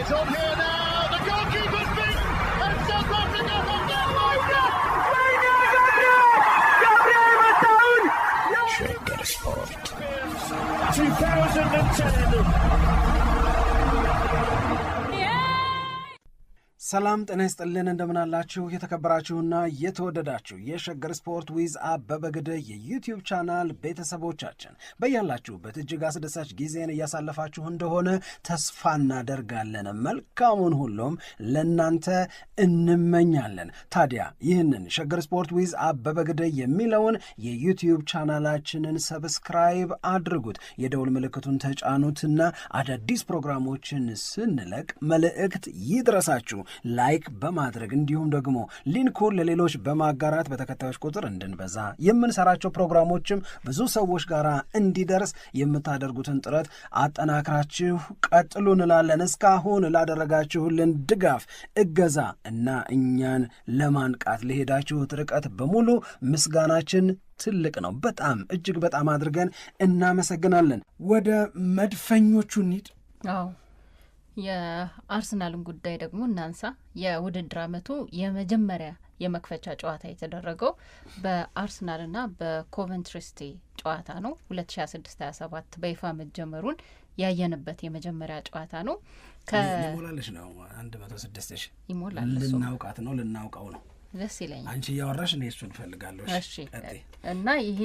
It's on here now. The goalkeeper's beat, and South Africa have done Shagger Sport 2010. ሰላም ጤና ይስጥልን እንደምናላችሁ የተከበራችሁና የተወደዳችሁ የሸገር ስፖርት ዊዝ አበበ ግደይ የዩቲዩብ ቻናል ቤተሰቦቻችን በያላችሁበት እጅግ አስደሳች ጊዜን እያሳለፋችሁ እንደሆነ ተስፋ እናደርጋለን። መልካሙን ሁሉም ለናንተ እንመኛለን። ታዲያ ይህንን ሸገር ስፖርት ዊዝ አበበ ግደይ የሚለውን የዩቲዩብ ቻናላችንን ሰብስክራይብ አድርጉት፣ የደውል ምልክቱን ተጫኑትና አዳዲስ ፕሮግራሞችን ስንለቅ መልእክት ይድረሳችሁ። ላይክ በማድረግ እንዲሁም ደግሞ ሊንኩን ለሌሎች በማጋራት በተከታዮች ቁጥር እንድንበዛ የምንሰራቸው ፕሮግራሞችም ብዙ ሰዎች ጋር እንዲደርስ የምታደርጉትን ጥረት አጠናክራችሁ ቀጥሉ እንላለን። እስካሁን ላደረጋችሁልን ድጋፍ፣ እገዛ እና እኛን ለማንቃት ለሄዳችሁት ርቀት በሙሉ ምስጋናችን ትልቅ ነው። በጣም እጅግ በጣም አድርገን እናመሰግናለን። ወደ መድፈኞቹ እንሂድ። የአርሰናልን ጉዳይ ደግሞ እናንሳ። የውድድር ዓመቱ የመጀመሪያ የመክፈቻ ጨዋታ የተደረገው በአርሰናልና በኮቨንትሪ ሲቲ ጨዋታ ነው። 2026/27 በይፋ መጀመሩን ያየንበት የመጀመሪያ ጨዋታ ነው። ይሞላለች ነው 106 ይሞላል። ልናውቃት ነው ልናውቀው ነው። ደስ ይለኛል። አንቺ እያወራሽ እኔ እሱን እፈልጋለሁ። እሺ። እና ይሄ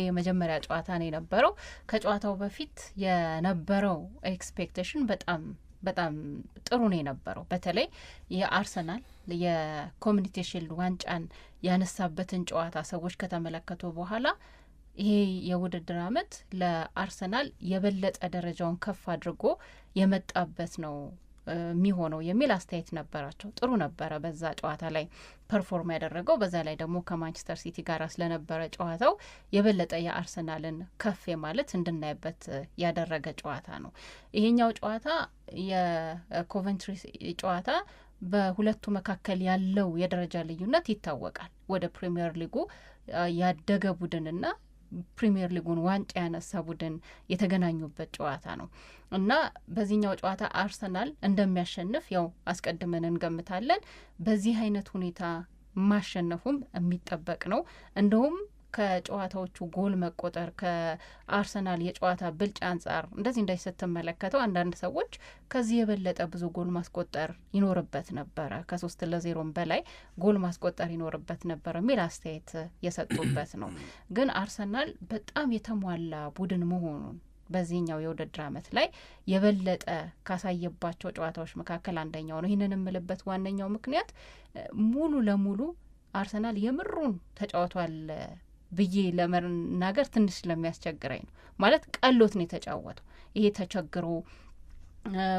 የመጀመሪያ ጨዋታ ነው የነበረው። ከጨዋታው በፊት የነበረው ኤክስፔክቴሽን በጣም ጥሩ ነው የነበረው። በተለይ የአርሰናል የኮሚኒቲ ሺልድ ዋንጫን ያነሳበትን ጨዋታ ሰዎች ከተመለከቱ በኋላ ይሄ የውድድር ዓመት ለአርሰናል የበለጠ ደረጃውን ከፍ አድርጎ የመጣበት ነው የሚሆነው የሚል አስተያየት ነበራቸው። ጥሩ ነበረ በዛ ጨዋታ ላይ ፐርፎርም ያደረገው። በዛ ላይ ደግሞ ከማንቸስተር ሲቲ ጋር ስለነበረ ጨዋታው የበለጠ የአርሰናልን ከፍ ማለት እንድናይበት ያደረገ ጨዋታ ነው። ይሄኛው ጨዋታ የኮቨንትሪ ጨዋታ በሁለቱ መካከል ያለው የደረጃ ልዩነት ይታወቃል። ወደ ፕሪሚየር ሊጉ ያደገ ቡድንና ፕሪሚየር ሊጉን ዋንጫ ያነሳ ቡድን የተገናኙበት ጨዋታ ነው እና በዚህኛው ጨዋታ አርሰናል እንደሚያሸንፍ ያው አስቀድመን እንገምታለን። በዚህ አይነት ሁኔታ ማሸነፉም የሚጠበቅ ነው። እንደውም ከጨዋታዎቹ ጎል መቆጠር ከአርሰናል የጨዋታ ብልጫ አንጻር እንደዚህ ስትመለከተው አንዳንድ ሰዎች ከዚህ የበለጠ ብዙ ጎል ማስቆጠር ይኖርበት ነበረ፣ 3-0 በላይ ጎል ማስቆጠር ይኖርበት ነበር የሚል አስተያየት የሰጡበት ነው። ግን አርሰናል በጣም የተሟላ ቡድን መሆኑን በዚህኛው የውድድር ዓመት ላይ የበለጠ ካሳየባቸው ጨዋታዎች መካከል አንደኛው ነው። ይህንን የምልበት ዋነኛው ምክንያት ሙሉ ለሙሉ አርሰናል የምሩን ተጫውቷል ብዬ ለመናገር ትንሽ ስለሚያስቸግረኝ ነው። ማለት ቀሎት ነው የተጫወተው። ይሄ ተቸግሮ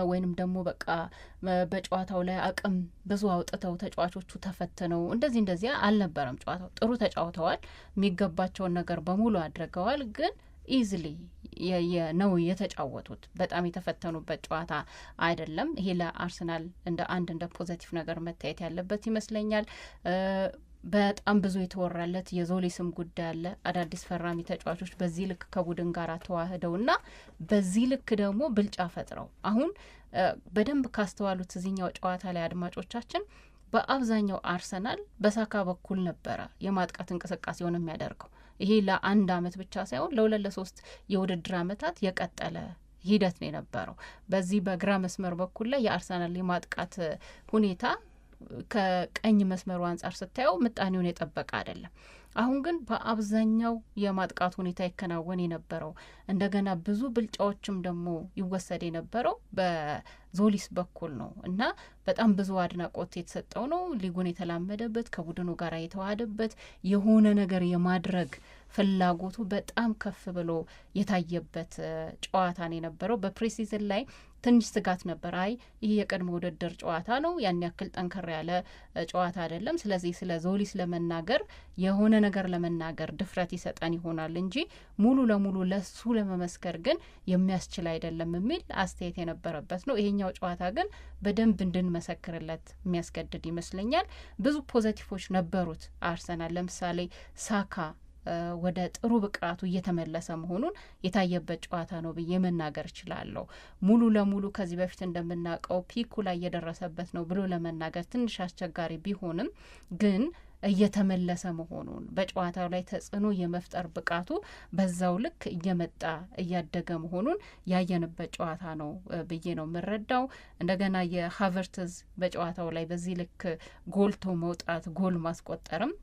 ወይንም ደግሞ በቃ በጨዋታው ላይ አቅም ብዙ አውጥተው ተጫዋቾቹ ተፈትነው እንደዚህ አልነበረም። ጨዋታው ጥሩ ተጫውተዋል፣ የሚገባቸውን ነገር በሙሉ አድርገዋል። ግን ኢዝሊ ነው የተጫወቱት። በጣም የተፈተኑበት ጨዋታ አይደለም። ይሄ ለአርሰናል እንደ ፖዘቲቭ ነገር መታየት ያለበት ይመስለኛል። በጣም ብዙ የተወራለት የዞሊ ስም ጉዳይ አለ። አዳዲስ ፈራሚ ተጫዋቾች በዚህ ልክ ከቡድን ጋር ተዋህደውና በዚህ ልክ ደግሞ ብልጫ ፈጥረው አሁን በደንብ ካስተዋሉት እዚህኛው ጨዋታ ላይ አድማጮቻችን በአብዛኛው አርሰናል በሳካ በኩል ነበረ የማጥቃት እንቅስቃሴውን የሚያደርገው። ይሄ ለአንድ አመት ብቻ ሳይሆን ለ2-3 የውድድር አመታት የቀጠለ ሂደት ነው የነበረው። በዚህ በግራ መስመር በኩል ላይ የአርሰናል የማጥቃት ሁኔታ ከቀኝ መስመሩ አንጻር ስታየው ምጣኔውን የጠበቀ አይደለም። አሁን ግን በአብዛኛው የማጥቃት ሁኔታ ይከናወን የነበረው እንደገና ብዙ ብልጫዎችም ደግሞ ይወሰድ የነበረው በዞሊስ በኩል ነው እና በጣም ብዙ አድናቆት የተሰጠው ነው። ሊጉን የተላመደበት ከቡድኑ ጋር የተዋሃደበት የሆነ ነገር የማድረግ ፍላጎቱ በጣም ከፍ ብሎ የታየበት ጨዋታ ነው የነበረው። በፕሪሲዝን ላይ ትንሽ ስጋት ነበር። ይህ የቅድመ ውድድር ጨዋታ ነው፣ ያን ያክል ጠንከር ያለ ጨዋታ አይደለም። ስለዚህ ስለ ዞሊስ ለመናገር የሆነ ነገር ለመናገር ድፍረት ይሰጠን ይሆናል እንጂ ሙሉ ለሙሉ ለሱ ለመመስከር ግን የሚያስችል አይደለም የሚል አስተያየት የነበረበት ነው። ይሄኛው ጨዋታ ግን በደንብ እንድንመሰክርለት የሚያስገድድ ይመስለኛል። ብዙ ፖዘቲቮች ነበሩት አርሰናል። ለምሳሌ ሳካ ወደ ጥሩ ብቃቱ እየተመለሰ መሆኑን የታየበት ጨዋታ ነው ብዬ መናገር እችላለሁ። ሙሉ ለሙሉ ከዚህ በፊት እንደምናውቀው ፒኩ ላይ እየደረሰበት ነው ብሎ ለመናገር ትንሽ አስቸጋሪ ቢሆንም ግን እየተመለሰ መሆኑን በጨዋታው ላይ ተጽዕኖ የመፍጠር ብቃቱ በዛው ልክ እየመጣ እያደገ መሆኑን ያየንበት ጨዋታ ነው ብዬ ነው የምረዳው። እንደገና የሃቨርትዝ በጨዋታው ላይ በዚህ ልክ ጎልቶ መውጣት ጎል ማስቆጠርም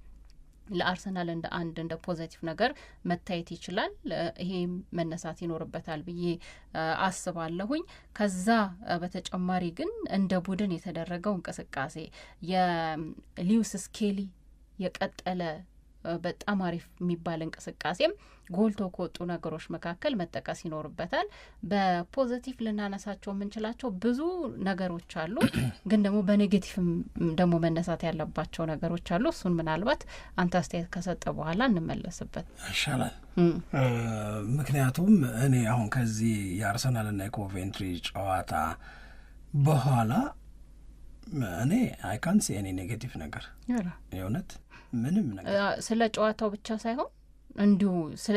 ለአርሰናል እንደ ፖዘቲቭ ነገር መታየት ይችላል። ይሄ መነሳት ይኖርበታል ብዬ አስባለሁኝ። ከዛ በተጨማሪ ግን እንደ ቡድን የተደረገው እንቅስቃሴ የሊዩስ ስኬሊ የቀጠለ በጣም አሪፍ የሚባል እንቅስቃሴም ጎልቶ ከወጡ ነገሮች መካከል መጠቀስ ይኖርበታል። በፖዘቲቭ ልናነሳቸው የምንችላቸው ብዙ ነገሮች አሉ፣ ግን ደግሞ በኔጌቲቭም ደግሞ መነሳት ያለባቸው ነገሮች አሉ። እሱን ምናልባት አንተ አስተያየት ከሰጠ በኋላ እንመለስበት ይሻላል። ምክንያቱም እኔ አሁን ከዚህ የአርሰናልና የኮቬንትሪ ጨዋታ በኋላ እኔ አይካንስ የኔ ኔጌቲቭ ነገር የእውነት ምንም ነገር ስለ ጨዋታው ብቻ ሳይሆን እንዲሁ ስለ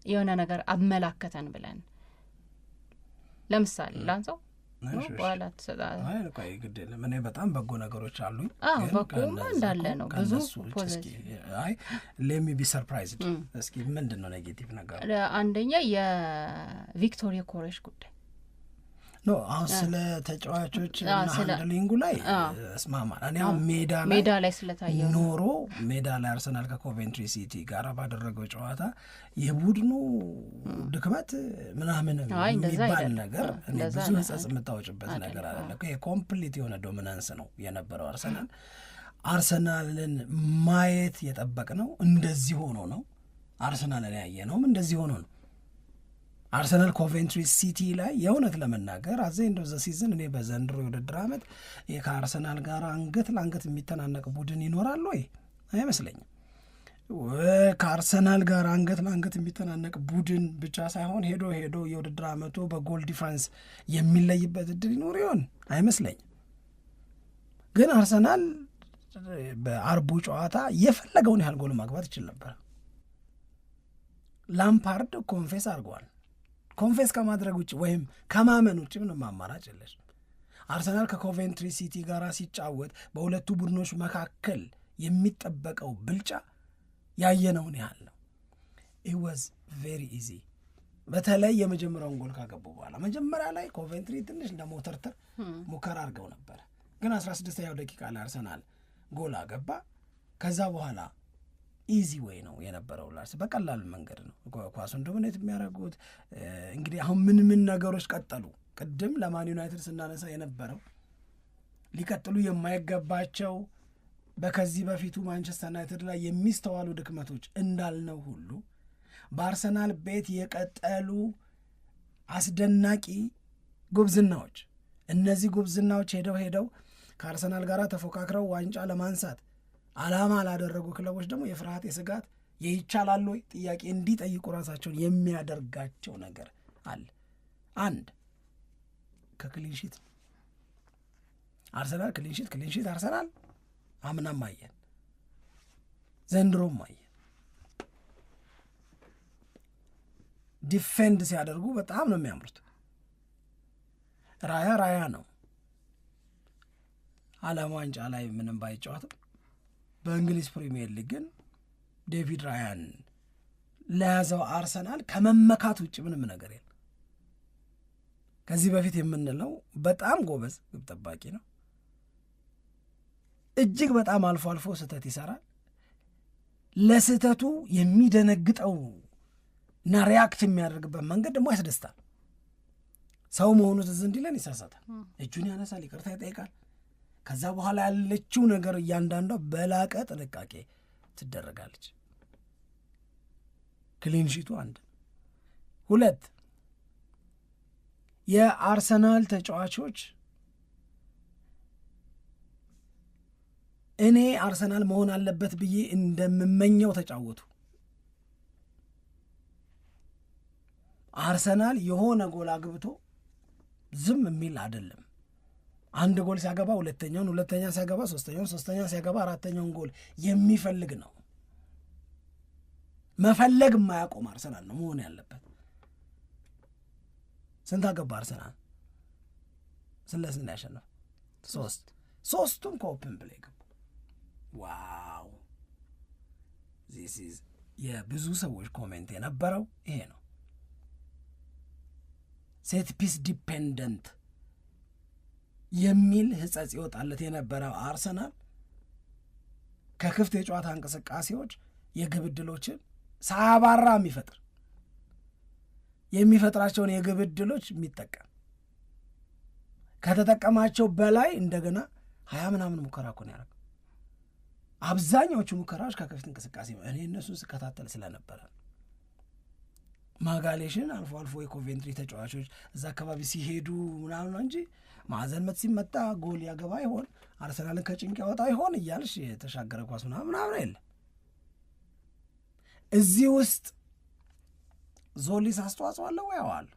የሆነ ነገር አመላከተን ብለን ለምሳሌ ላንሳው በኋላ ተሰጣ ግድ የለም። እኔ በጣም በጎ ነገሮች አሉኝ። በጎማ እንዳለ ነው ብዙ ሌሚ ቢ ሰርፕራይዝድ። እስኪ ምንድን ነው ኔጌቲቭ ነገር? አንደኛ የቪክቶር ዮኬሬሽ ጉዳይ ኖ አሁን ስለ ተጫዋቾች እና ሃንድሊንጉ ላይ እስማማል። እኔ አሁን ሜዳ ላይ ስለታየው ኖሮ ሜዳ ላይ አርሰናል ከኮቬንትሪ ሲቲ ጋር ባደረገው ጨዋታ የቡድኑ ድክመት ምናምን የሚባል ነገር እኔ ብዙ ህጸጽ የምታወጭበት ነገር አይደለም። ይሄ ኮምፕሊት የሆነ ዶሚናንስ ነው የነበረው አርሰናልን ማየት የጠበቅነው እንደዚህ ሆኖ ነው። አርሰናልን ያየነውም እንደዚህ ሆኖ ነው። አርሰናል ኮቬንትሪ ሲቲ ላይ የእውነት ለመናገር አዘንዶ ዘ ሲዝን እኔ በዘንድሮ የውድድር ዓመት ከአርሰናል ጋር አንገት ለአንገት የሚተናነቅ ቡድን ይኖራል ወይ? አይመስለኝም። ከአርሰናል ጋር አንገት ለአንገት የሚተናነቅ ቡድን ብቻ ሳይሆን ሄዶ የውድድር ዓመቱ በጎል ዲፍረንስ የሚለይበት እድል ይኖር ይሆን? አይመስለኝም። ግን አርሰናል በአርቡ ጨዋታ የፈለገውን ያህል ጎል ማግባት ይችል ነበር። ላምፓርድ ኮንፌስ አድርገዋል። ኮንፌስ ከማድረግ ውጭ ወይም ከማመን ውጭ ምንም አማራጭ የለሽ። አርሰናል ከኮቬንትሪ ሲቲ ጋር ሲጫወት በሁለቱ ቡድኖች መካከል የሚጠበቀው ብልጫ ያየነውን ያህል ነው። ኢት ዋዝ ቬሪ ኢዚ። በተለይ የመጀመሪያውን ጎል ካገቡ በኋላ መጀመሪያ ላይ ኮቬንትሪ ትንሽ ለሞተርተር ሙከራ አድርገው ነበር፣ ግን 16ኛው ደቂቃ ላይ አርሰናል ጎል አገባ። ከዛ በኋላ ኢዚ ዌይ ነው የነበረው። ላርስ በቀላል መንገድ ነው ኳሱን ዶሚኔት የሚያደርጉት። እንግዲህ አሁን ምን ነገሮች ቀጠሉ? ቅድም ለማን ዩናይትድ ስናነሳ የነበረው ሊቀጥሉ የማይገባቸው በከዚህ በፊቱ ማንቸስተር ዩናይትድ ላይ የሚስተዋሉ ድክመቶች እንዳልነው ሁሉ በአርሰናል ቤት የቀጠሉ አስደናቂ ጉብዝናዎች፣ እነዚህ ጉብዝናዎች ሄደው ከአርሰናል ጋር ተፎካክረው ዋንጫ ለማንሳት ዓላማ ላደረጉ ክለቦች ደግሞ የፍርሃት የስጋት የይቻላል ወይ ጥያቄ እንዲጠይቁ ራሳቸውን የሚያደርጋቸው ነገር አለ። አንድ ከክሊንሺት አርሰናል ክሊንሺት አርሰናል አምናም አየን፣ ዘንድሮም አየን። ዲፌንድ ሲያደርጉ በጣም ነው የሚያምሩት። ራያ ነው። ዓለም ዋንጫ ላይ ምንም ባይጫወትም በእንግሊዝ ፕሪሚየር ሊግ ግን ዴቪድ ራያን ለያዘው አርሰናል ከመመካት ውጭ ምንም ነገር የለም። ከዚህ በፊት የምንለው በጣም ጎበዝ ግብ ጠባቂ ነው። እጅግ በጣም አልፎ ስህተት ይሰራል። ለስህተቱ የሚደነግጠው እና ሪያክት የሚያደርግበት መንገድ ደግሞ ያስደስታል። ሰው መሆኑ ትዝ እንዲለን ይሳሳታል፣ እጁን ያነሳል፣ ይቅርታ ይጠይቃል። ከዛ በኋላ ያለችው ነገር እያንዳንዷ በላቀ ጥንቃቄ ትደረጋለች። ክሊንሺቱ አንድ። ሁለት የአርሰናል ተጫዋቾች እኔ አርሰናል መሆን አለበት ብዬ እንደምመኘው ተጫወቱ። አርሰናል የሆነ ጎል አግብቶ ዝም የሚል አይደለም። አንድ ጎል ሲያገባ ሁለተኛ ሲያገባ ሶስተኛ ሲያገባ አራተኛውን ጎል የሚፈልግ ነው። መፈለግ የማያቆም አርሰናል ነው መሆን ያለበት። ስንት አገባ አርሰናል? ስንት ያሸነፈ? 3ቱም ከኦፕን ፕሌይ ገቡ። ዋው ዚስ ኢዝ የብዙ ሰዎች ኮሜንት የነበረው ይሄ ነው። ሴት ፒስ ዲፔንደንት የሚል ሕጸጽ ይወጣለት የነበረው አርሰናል ከክፍት የጨዋታ እንቅስቃሴዎች የግብ ዕድሎችን ሳያባራ የሚፈጥራቸውን የግብ ዕድሎች የሚጠቀም ከተጠቀማቸው በላይ እንደገና 20 ምናምን ሙከራ እኮ ነው ያደረገው። አብዛኛዎቹ ሙከራዎች ከክፍት እንቅስቃሴ እኔ እነሱን ስከታተል ስለነበረ ማጋሌሽን አልፎ አልፎ የኮቬንትሪ ተጫዋቾች እዛ አካባቢ ሲሄዱ ምናምን እንጂ ማዕዘን ምት ሲመጣ ጎል ያገባ ይሆን አርሰናልን ከጭንቅ ያወጣ ይሆን እያልሽ የተሻገረ ኳስ ምናምን የለ። እዚህ ውስጥ ዞሊስ አስተዋጽኦ አለው ወይ? ያዋል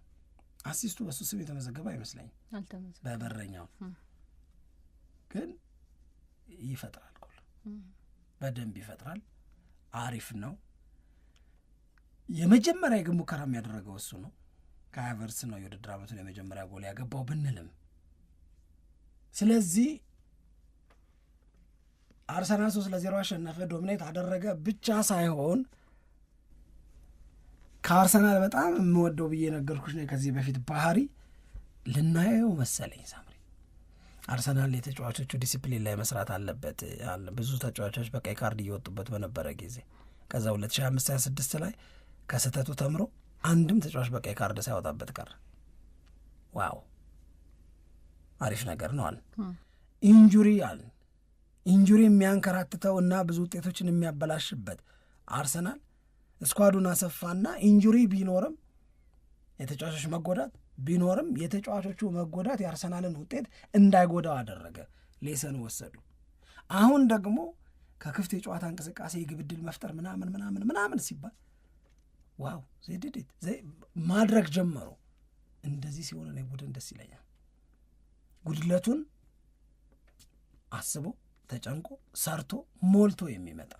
አሲስቱ በሱ ስም የተመዘገበ አይመስለኝም። በበረኛው ግን ይፈጥራል፣ ጎል በደንብ ይፈጥራል። አሪፍ ነው። የመጀመሪያ የግብ ሙከራ የሚያደረገው እሱ ነው። ከሀቨርትዝ ነው የውድድር ዓመቱን የመጀመሪያ ጎል ያገባው ብንልም፣ ስለዚህ አርሰናል 3-0 አሸነፈ፣ ዶሚኔት አደረገ ብቻ ሳይሆን ከአርሰናል በጣም የምወደው ብዬ ነገርኩሽ ነው ከዚህ በፊት ባህሪ ልናየው መሰለኝ ሳምሪ። አርሰናል የተጫዋቾቹ ዲሲፕሊን ላይ መስራት አለበት። ብዙ ተጫዋቾች በቀይ ካርድ እየወጡበት በነበረ ጊዜ ከዛ 2025-26 ላይ ከስህተቱ ተምሮ አንድም ተጫዋች በቀይ ካርድ ሳይወጣበት ቀረ። ዋው አሪፍ ነገር ነው አለ። ኢንጁሪ የሚያንከራትተው እና ብዙ ውጤቶችን የሚያበላሽበት አርሰናል ስኳዱን አሰፋና ኢንጁሪ ቢኖርም የተጫዋቾች መጎዳት ቢኖርም የተጫዋቾቹ መጎዳት የአርሰናልን ውጤት እንዳይጎዳው አደረገ። ሌሰን ወሰዱ። አሁን ደግሞ ከክፍት የጨዋታ እንቅስቃሴ የግብ ዕድል መፍጠር ምናምን ሲባል ዋው ዜድዴት ማድረግ ጀመሩ። እንደዚህ ሲሆን እኔ ቡድን ደስ ይለኛል። ጉድለቱን አስቦ ተጨንቆ ሰርቶ ሞልቶ የሚመጣ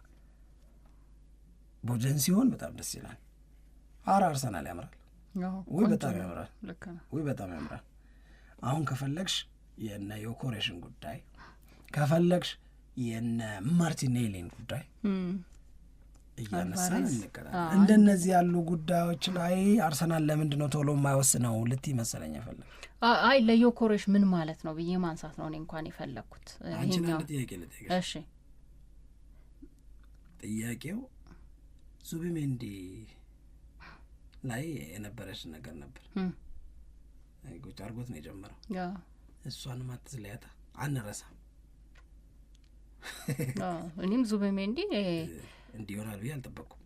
ቡድን ሲሆን በጣም ደስ ይላል። አርሰናል ያምራል። በጣም ያምራል። አሁን ከፈለግሽ የነ ዮኮሬሽን ጉዳይ ከፈለግሽ የነ ማርቲኔሊን ጉዳይ እያነሳን እንቀራለን። እንደነዚህ ያሉ ጉዳዮች ላይ አርሰናል ለምንድን ነው ቶሎ የማይወስነው ልትይ መሰለኝ የፈለግ አይ ለዮኮሬሽ ምን ማለት ነው ብዬ ማንሳት ነው እኔ እንኳን የፈለግኩት። አንቺን ጥያቄ ልጠይቅሽ። እሺ ጥያቄው ዙቢሜንዲ ላይ የነበረች ነገር ነበር። ጎጭ አርጎት ነው የጀመረው። እሷንም አትዝለያታ አንረሳም። እኔም ዙቢሜንዲ እንዲሆናል ብዬ አልጠበቅኩም።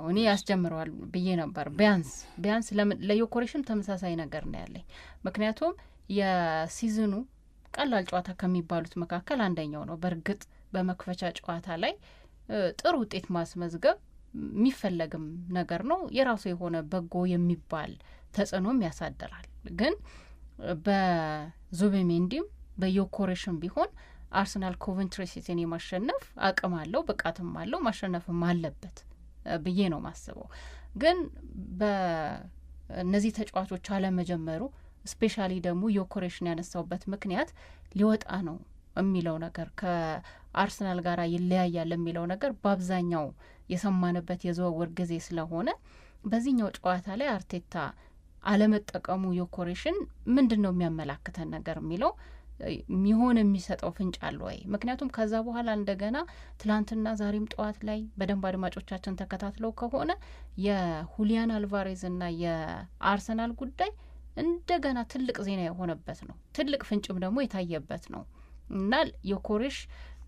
እኔ ያስጀምረዋል ብዬ ነበር። ቢያንስ ለዮኮሬሽም ተመሳሳይ ነገር ነው ያለኝ። ምክንያቱም የሲዝኑ ቀላል ጨዋታ ከሚባሉት መካከል አንደኛው ነው። በእርግጥ በመክፈቻ ጨዋታ ላይ ጥሩ ውጤት ማስመዝገብ የሚፈለግም ነገር ነው። የራሱ የሆነ በጎ የሚባል ተጽዕኖም ያሳድራል። ግን በዙቢሜንዲም በዮኮሬሽም ቢሆን አርሰናል ኮቨንትሪ ሲቲን የማሸነፍ አቅም አለው፣ ብቃትም አለው፣ ማሸነፍም አለበት ብዬ ነው ማስበው። ግን በእነዚህ ተጫዋቾች አለመጀመሩ ስፔሻሊ ደግሞ ዮኮሬሽን ያነሳውበት ምክንያት ሊወጣ ነው የሚለው ነገር ከአርሰናል ጋር ይለያያል የሚለው ነገር በአብዛኛው የሰማንበት የዝውውር ጊዜ ስለሆነ በዚህኛው ጨዋታ ላይ አርቴታ አለመጠቀሙ ዮኮሬሽን ምንድን ነው የሚያመላክተን ነገር የሚለው ሚሆን የሚሰጠው ፍንጭ አለ ወይ? ምክንያቱም ከዛ በኋላ እንደገና ትላንትና ዛሬም ጠዋት ላይ በደንብ አድማጮቻችን ተከታትለው ከሆነ የሁሊያን አልቫሬዝ እና የአርሰናል ጉዳይ እንደገና ትልቅ ዜና የሆነበት ነው። ትልቅ ፍንጭም ደግሞ የታየበት ነው እና ዮኮሬሽ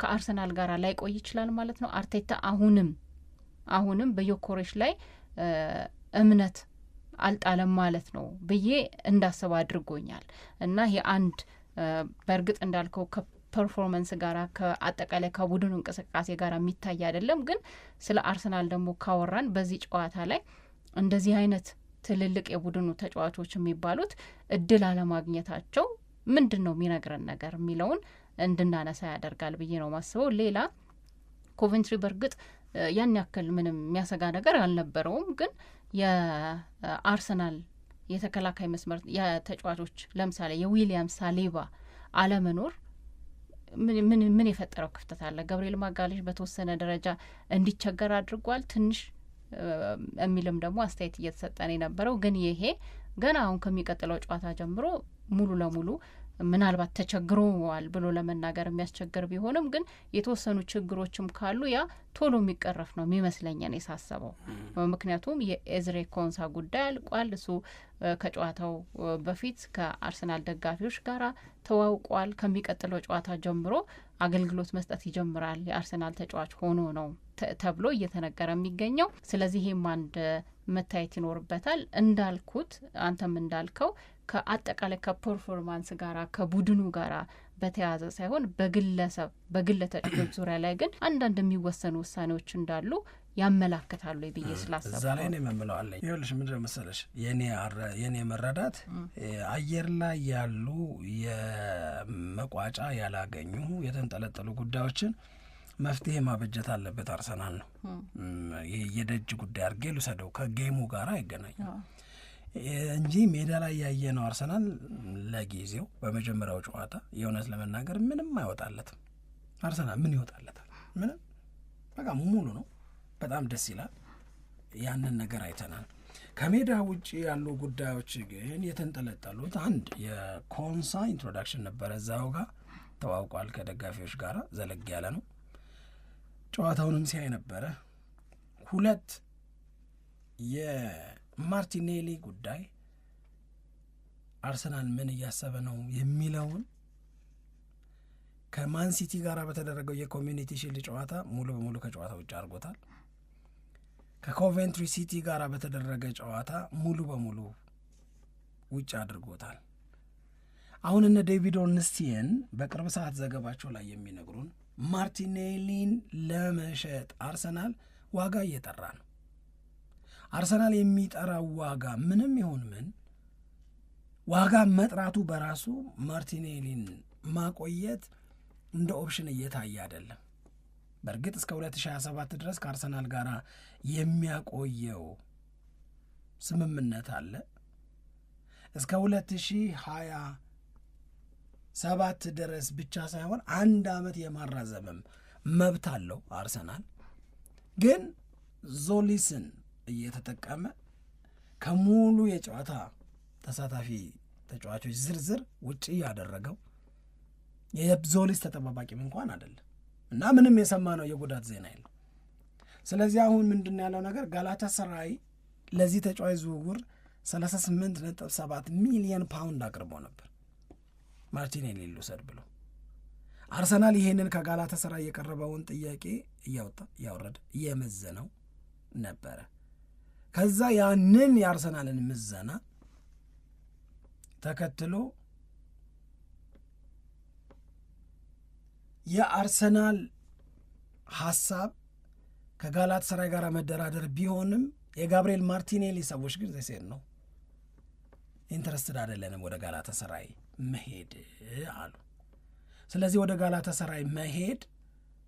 ከአርሰናል ጋር ላይቆይ ይችላል ማለት ነው። አርቴታ አሁንም በዮኮሬሽ ላይ እምነት አልጣለም ማለት ነው ብዬ እንዳስብ አድርጎኛል እና ይሄ አንድ በእርግጥ እንዳልከው ከፐርፎርመንስ ጋር ከአጠቃላይ ከቡድኑ እንቅስቃሴ ጋር የሚታይ አይደለም። ግን ስለ አርሰናል ደግሞ ካወራን በዚህ ጨዋታ ላይ እንደዚህ አይነት ትልልቅ የቡድኑ ተጫዋቾች የሚባሉት እድል አለማግኘታቸው ምንድን ነው የሚነግረን ነገር የሚለውን እንድናነሳ ያደርጋል ብዬ ነው ማስበው። ሌላ ኮቨንትሪ በእርግጥ ያን ያክል ምንም የሚያሰጋ ነገር አልነበረውም። ግን የአርሰናል የተከላካይ መስመር የተጫዋቾች ለምሳሌ የዊሊያም ሳሊባ አለመኖር ምን የፈጠረው ክፍተት አለ? ገብርኤል ማጋሌሽ በተወሰነ ደረጃ እንዲቸገር አድርጓል ትንሽ የሚልም ደግሞ አስተያየት እየተሰጠን የነበረው። ግን ይሄ ገና አሁን ከሚቀጥለው ጨዋታ ጀምሮ ሙሉ ለሙሉ ምናልባት ተቸግሮዋል ብሎ ለመናገር የሚያስቸግር ቢሆንም ግን የተወሰኑ ችግሮችም ካሉ ያ ቶሎ የሚቀረፍ ነው የሚመስለኝ ሳስበው። ምክንያቱም የኤዝሬ ኮንሳ ጉዳይ አልቋል። እሱ ከጨዋታው በፊት ከአርሰናል ደጋፊዎች ጋር ተዋውቋል። ከሚቀጥለው ጨዋታ ጀምሮ አገልግሎት መስጠት ይጀምራል የአርሰናል ተጫዋች ሆኖ ነው ተብሎ እየተነገረ የሚገኘው። ስለዚህ ይህም አንድ መታየት ይኖርበታል። እንዳልኩት አንተም እንዳልከው ከአጠቃላይ ከፐርፎርማንስ ጋራ ከቡድኑ ጋራ በተያያዘ ሳይሆን በግለ ተጫዋቾች ዙሪያ ላይ ግን አንዳንድ የሚወሰኑ ውሳኔዎች እንዳሉ ያመላክታሉ ብዬ ስላሰብኩ እዛ ላይ ነው የምምለዋለኝ። ይኸውልሽ ምንድነው መሰለሽ የኔ መረዳት አየር ላይ ያሉ የመቋጫ ያላገኙ የተንጠለጠሉ ጉዳዮችን መፍትሄ ማበጀት አለበት አርሰናል ነው። ይሄ የደጅ ጉዳይ አድርጌ ልውሰደው ከጌሙ ጋር አይገናኝም እንጂ ሜዳ ላይ ያየነው አርሰናል ለጊዜው በመጀመሪያው ጨዋታ የእውነት ለመናገር ምንም አይወጣለትም። አርሰናል ምን ይወጣለታል? ምንም በቃ ሙሉ ነው። በጣም ደስ ይላል። ያንን ነገር አይተናል። ከሜዳ ውጭ ያሉ ጉዳዮች ግን የተንጠለጠሉት አንድ የኮንሳ ኢንትሮዳክሽን ነበረ። እዛው ጋር ተዋውቋል ከደጋፊዎች ጋር ዘለግ ያለ ነው። ጨዋታውንም ሲያይ ነበረ። ሁለት የማርቲኔሊ ጉዳይ አርሰናል ምን እያሰበ ነው የሚለውን ከማን ሲቲ ጋር በተደረገው የኮሚኒቲ ሺልድ ጨዋታ ሙሉ በሙሉ ከጨዋታ ውጭ አድርጎታል። ከኮቬንትሪ ሲቲ ጋር በተደረገ ጨዋታ ሙሉ በሙሉ ውጭ አድርጎታል። አሁን እነ ዴቪድ ኦርንስቲየን በቅርብ ሰዓት ዘገባቸው ላይ የሚነግሩን ማርቲኔሊን ለመሸጥ አርሰናል ዋጋ እየጠራ ነው። አርሰናል የሚጠራው ዋጋ ምንም ይሁን ምን ዋጋ መጥራቱ በራሱ ማርቲኔሊን ማቆየት እንደ ኦፕሽን እየታየ አይደለም። በእርግጥ እስከ 2027 ድረስ ከአርሰናል ጋር የሚያቆየው ስምምነት አለ። እስከ 2027 ድረስ ብቻ ሳይሆን 1 ዓመት የማራዘምም መብት አለው አርሰናል። ግን ዞሊስን እየተጠቀመ ከሙሉ የጨዋታ ተሳታፊ ተጫዋቾች ዝርዝር ውጪ ያደረገው የዞሊስ ተጠባባቂም እንኳን አይደለም እና ምንም የሰማነው የጉዳት ዜና የለም። ስለዚህ አሁን ምንድን ያለው ነገር ጋላታሳራይ ለዚህ ተጫዋች ዝውውር 38.7 ሚሊዮን ፓውንድ አቅርቦ ነበር ማርቲኔሊ ልውሰድ ብሎ። አርሰናል ይሄንን ከጋላታሳራይ የቀረበውን ጥያቄ እያወጣ እያወረደ እየመዘነው ነበረ። ከዛ ያንን የአርሰናልን ምዘና ተከትሎ የአርሰናል ሐሳብ ከጋላታሳራይ ጋር መደራደር ቢሆንም የጋብርኤል ማርቲኔሊ ሰዎች ግን ዘሴን ነው ኢንተረስትድ አይደለንም ወደ ጋላታሳራይ መሄድ አሉ። ስለዚህ ወደ ጋላታሳራይ መሄድ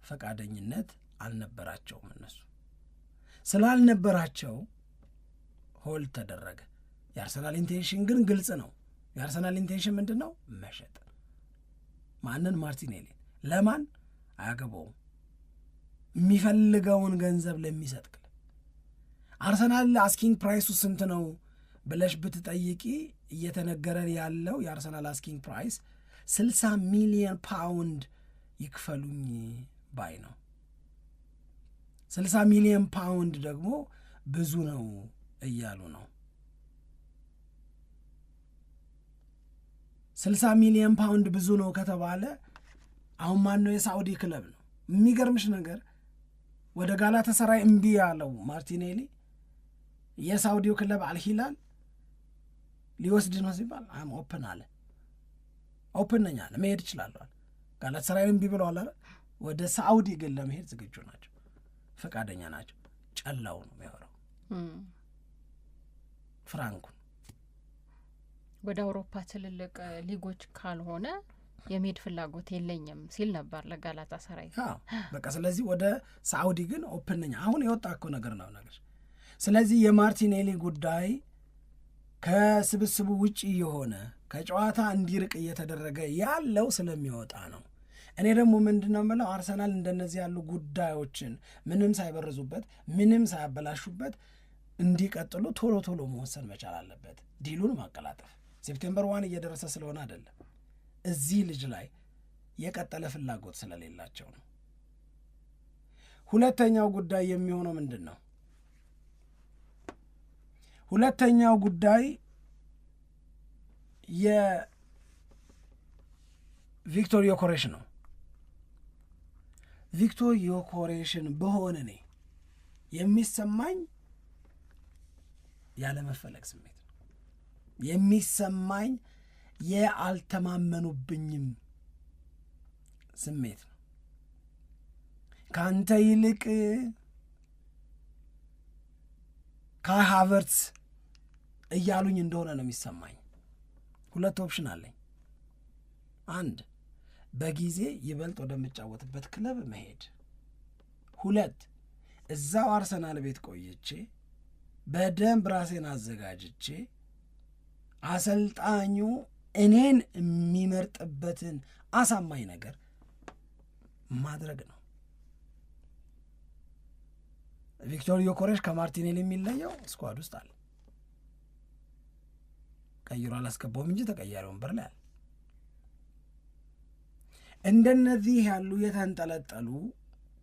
ፈቃደኝነት አልነበራቸውም። እነሱ ስላልነበራቸው ሆልድ ተደረገ። የአርሰናል ኢንቴንሽን ግን ግልጽ ነው። የአርሰናል ኢንቴንሽን ምንድን ነው? መሸጥ። ማንን? ማርቲኔሊ። ለማን? አያገባውም። የሚፈልገውን ገንዘብ ለሚሰጥ ክለብ። አርሰናል አስኪንግ ፕራይሱ ስንት ነው ብለሽ ብትጠይቂ እየተነገረ ያለው የአርሰናል አስኪንግ ፕራይስ 60 ሚሊዮን ፓውንድ ይክፈሉኝ ባይ ነው። 60 ሚሊዮን ፓውንድ ደግሞ ብዙ ነው እያሉ ነው። 60 ሚሊዮን ፓውንድ ብዙ ነው ከተባለ አሁን ማን ነው? የሳዑዲ ክለብ ነው። የሚገርምሽ ነገር ወደ ጋላታሳራይ እምቢ ያለው ማርቲኔሊ የሳዑዲው ክለብ አልሂላል ሊወስድ ነው ሲባል አም ኦፕን አለ። ኦፕን ነኝ አለ፣ መሄድ ይችላለዋል። ጋላታሳራይ እምቢ ብለዋል አለ። ወደ ሳዑዲ ግን ለመሄድ ዝግጁ ናቸው፣ ፈቃደኛ ናቸው። ጨላው ነው የሚያወራው ፍራንኩን። ወደ አውሮፓ ትልልቅ ሊጎች ካልሆነ የሜድ ፍላጎት የለኝም ሲል ነበር ለጋላታ ሰራይ። በቃ ስለዚህ ወደ ሳዑዲ ግን ኦፕን ነኝ አሁን የወጣ እኮ ነገር ነው ነገር። ስለዚህ የማርቲኔሊ ጉዳይ ከስብስቡ ውጪ የሆነ ከጨዋታ እንዲርቅ እየተደረገ ያለው ስለሚወጣ ነው። እኔ ደግሞ ምንድነው የምለው አርሰናል እንደነዚህ ያሉ ጉዳዮችን ምንም ሳይበርዙበት ምንም ሳያበላሹበት እንዲቀጥሉ ቶሎ ቶሎ መወሰን መቻል አለበት። ዲሉን ማቀላጠፍ ሴፕቴምበር 1 እየደረሰ ስለሆነ አይደለም፣ እዚህ ልጅ ላይ የቀጠለ ፍላጎት ስለሌላቸው ነው። ሁለተኛው ጉዳይ የሚሆነው ምንድን ነው? ሁለተኛው ጉዳይ የቪክቶር ዮኬሬሽ ነው። ቪክቶር ዮኬሬሽን በሆነ እኔ የሚሰማኝ ያለመፈለግ ስሜት ነው የሚሰማኝ፣ የአልተማመኑብኝም ስሜት ነው። ከአንተ ይልቅ ካይ ሃቨርትዝ እያሉኝ እንደሆነ ነው የሚሰማኝ። ሁለት ኦፕሽን አለኝ። አንድ በጊዜ ይበልጥ ወደምጫወትበት ክለብ መሄድ፣ ሁለት እዛው አርሰናል ቤት ቆይቼ በደንብ ራሴን አዘጋጅቼ አሰልጣኙ እኔን የሚመርጥበትን አሳማኝ ነገር ማድረግ ነው። ቪክቶር ዮኬሬሽ ከማርቲኔሊ የሚለየው ስኳድ ውስጥ አለ። ቀይሮ አላስገባውም እንጂ ተቀያሪ ወንበር ላይ አለ። እንደነዚህ ያሉ የተንጠለጠሉ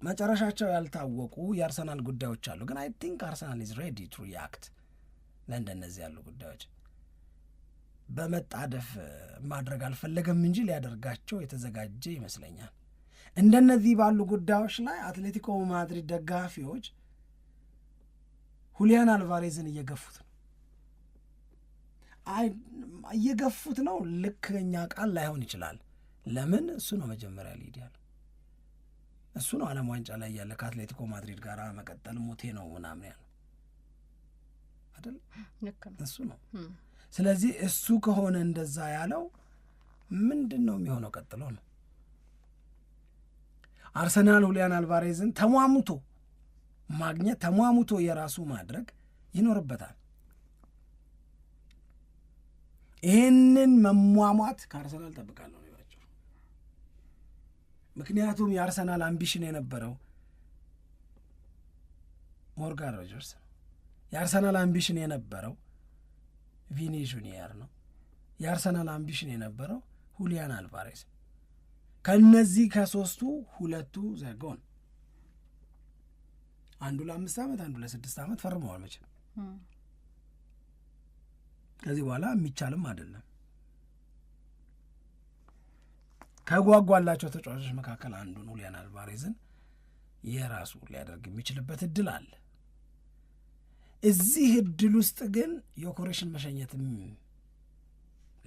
መጨረሻቸው ያልታወቁ የአርሰናል ጉዳዮች አሉ። ግን አይ ቲንክ አርሰናል ኢዝ ሬዲ ቱ ሪያክት ለእንደነዚህ ያሉ ጉዳዮች። በመጣደፍ ማድረግ አልፈለገም እንጂ ሊያደርጋቸው የተዘጋጀ ይመስለኛል። እንደነዚህ ባሉ ጉዳዮች ላይ አትሌቲኮ ማድሪድ ደጋፊዎች ሁሊያን አልቫሬዝን እየገፉት ነው። ልክኛ ቃል ላይሆን ይችላል። ለምን? እሱ ነው መጀመሪያ ሊድ ያለው እሱ ነው። ዓለም ዋንጫ ላይ ያለ ከአትሌቲኮ ማድሪድ ጋር መቀጠል ሞቴ ነው ምናምን ያለው አይደል? እሱ ነው። ስለዚህ እሱ ከሆነ እንደዛ ያለው ምንድን ነው የሚሆነው? ቀጥሎ ነው አርሰናል ሁሊያን አልቫሬዝን ተሟሙቶ ማግኘት ተሟሙቶ የራሱ ማድረግ ይኖርበታል። ይህንን መሟሟት ከአርሰናል ጠብቃለሁ ነው። ምክንያቱም የአርሰናል አምቢሽን የነበረው ሞርጋን ሮጀርስ ነው። የአርሰናል አምቢሽን የነበረው ቪኒ ጁኒየር ነው። የአርሰናል አምቢሽን የነበረው ሁሊያን አልቫሬዝ። ከነዚህ ከሶስቱ ሁለቱ ዘጎን አንዱ ለ5 ዓመት አንዱ ለ6 ዓመት ፈርመዋል። መቼም ከዚህ በኋላ የሚቻልም አይደለም። ከጓጓላቸው ተጫዋቾች መካከል አንዱን ሁሊያን አልቫሬዝን የራሱ ሊያደርግ የሚችልበት እድል አለ። እዚህ እድል ውስጥ ግን ዮኬሬሽን መሸኘትም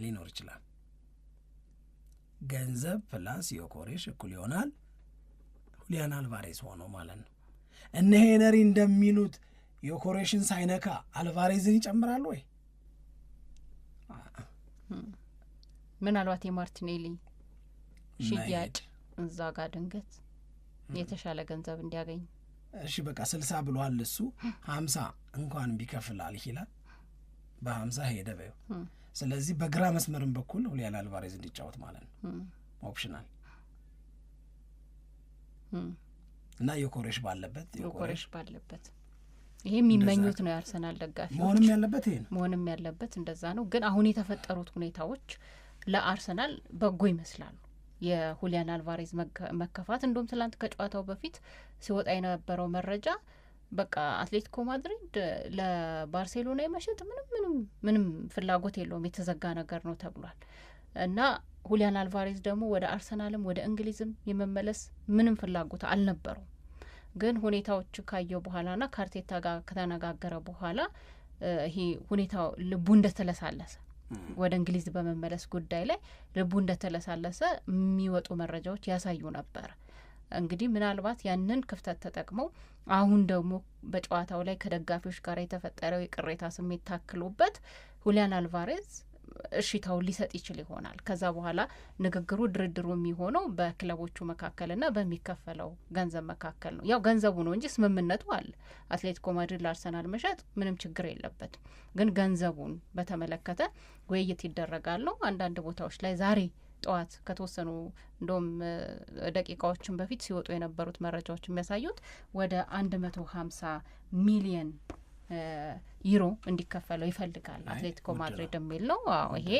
ሊኖር ይችላል። ገንዘብ ፕላስ ዮኬሬሽ እኩል ይሆናል ሁሊያን አልቫሬዝ ሆኖ ማለት ነው። እነ ሄነሪ እንደሚሉት ዮኬሬሽን ሳይነካ አልቫሬዝን ይጨምራሉ ወይ? ምናልባት የማርቲኔሊ ሽያጭ እዛ ጋር ድንገት የተሻለ ገንዘብ እንዲያገኝ። እሺ በቃ 60 ብሏል እሱ 50 እንኳን ቢከፍል አልሂላል በ50 ሄደ በይው። ስለዚህ በግራ መስመርም በኩል ሁሊያን አልቫሬዝ እንዲጫወት ማለት ነው ኦፕሽናል እና ዮኬሬሽ ባለበት ይሄ የሚመኙት ነው የአርሰናል ደጋፊዎች። መሆንም ያለበት እንደዛ ነው። ግን አሁን የተፈጠሩት ሁኔታዎች ለአርሰናል በጎ ይመስላሉ። የሁሊያን አልቫሬዝ መከፋት እንደውም ትላንት ከጨዋታው በፊት ሲወጣ የነበረው መረጃ በቃ አትሌቲኮ ማድሪድ ለባርሴሎና የመሸጥ ምንም ፍላጎት የለውም፣ የተዘጋ ነገር ነው ተብሏል። እና ሁሊያን አልቫሬዝ ደግሞ ወደ አርሰናልም ወደ እንግሊዝም የመመለስ ምንም ፍላጎት አልነበረውም። ግን ሁኔታዎች ካየው በኋላና ከአርቴታ ጋር ከተነጋገረ በኋላ ይሄ ሁኔታው ልቡ እንደተለሳለሰ ወደ እንግሊዝ በመመለስ ጉዳይ ላይ ልቡ እንደተለሳለሰ የሚወጡ መረጃዎች ያሳዩ ነበር። እንግዲህ ምናልባት ያንን ክፍተት ተጠቅመው አሁን ደግሞ በጨዋታው ላይ ከደጋፊዎች ጋር የተፈጠረው የቅሬታ ስሜት ታክሎበት ሁሊያን አልቫሬዝ እሺታውን ሊሰጥ ይችል ይሆናል። ከዛ በኋላ ንግግሩ ድርድሩ የሚሆነው በክለቦቹ መካከልና በሚከፈለው ገንዘብ መካከል ነው። ያው ገንዘቡ ነው እንጂ ስምምነቱ አለ። አትሌቲኮ ማድሪድ ለአርሰናል መሸጥ ምንም ችግር የለበትም። ግን ገንዘቡን በተመለከተ ውይይት ይደረጋል ነው። አንዳንድ ቦታዎች ላይ ዛሬ ጠዋት ከተወሰኑ እንደውም ደቂቃዎችን በፊት ሲወጡ የነበሩት መረጃዎች የሚያሳዩት ወደ 150 ሚሊየን ዩሮ እንዲከፈለው ይፈልጋል አትሌቲኮ ማድሪድ የሚል ነው። አዎ ይሄ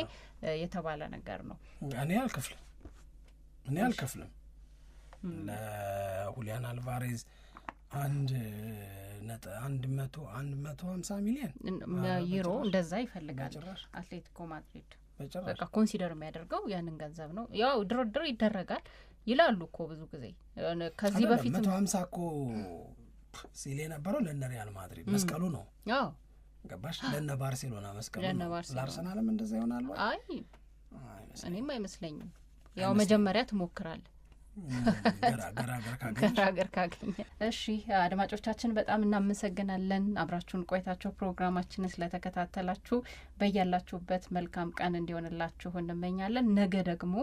የተባለ ነገር ነው። እኔ አልከፍልም ለሁሊያን አልቫሬዝ 150 ሚሊዮን ዩሮ እንደዛ ይፈልጋል አትሌቲኮ ማድሪድ። በቃ ኮንሲደር የሚያደርገው ያንን ገንዘብ ነው። ያው ድርድር ይደረጋል ይላሉ እኮ ብዙ ጊዜ። ከዚህ በፊት 150 እኮ ሲል የነበረው ለነ ሪያል ማድሪድ መስቀሉ ነው። አዎ ገባሽ? ለነ ባርሴሎና መስቀሉ ነው። ለአርሰናልም እንደዛ ይሆናል ወይ? አይ እኔም አይመስለኝም። ያው መጀመሪያ ትሞክራለህ ገራገር ካገኘ። እሺ አድማጮቻችን በጣም እናመሰግናለን አብራችሁን ቆይታችሁ ፕሮግራማችንን ስለተከታተላችሁ። በያላችሁበት መልካም ቀን እንዲሆንላችሁ እንመኛለን። ነገ ደግሞ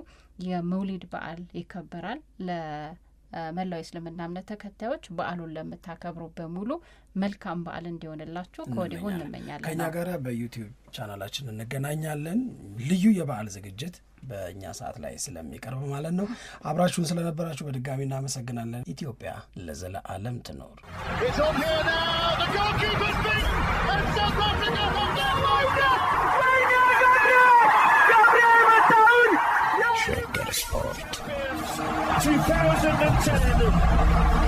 የመውሊድ በዓል ይከበራል። ለመላው እስልምና እምነት ተከታዮች በዓሉን ለምታከብሩ በሙሉ መልካም በዓል እንዲሆንላችሁ ከወዲሁ እንመኛለን። ከኛ ጋር በዩቲዩብ ቻናላችን እንገናኛለን። ልዩ የበዓል ዝግጅት በእኛ ሰዓት ላይ ስለሚቀርብ ማለት ነው። አብራችሁን ስለነበራችሁ በድጋሚ እናመሰግናለን። ኢትዮጵያ ለዘለዓለም ትኖር። ሸገር ስፖርት 2010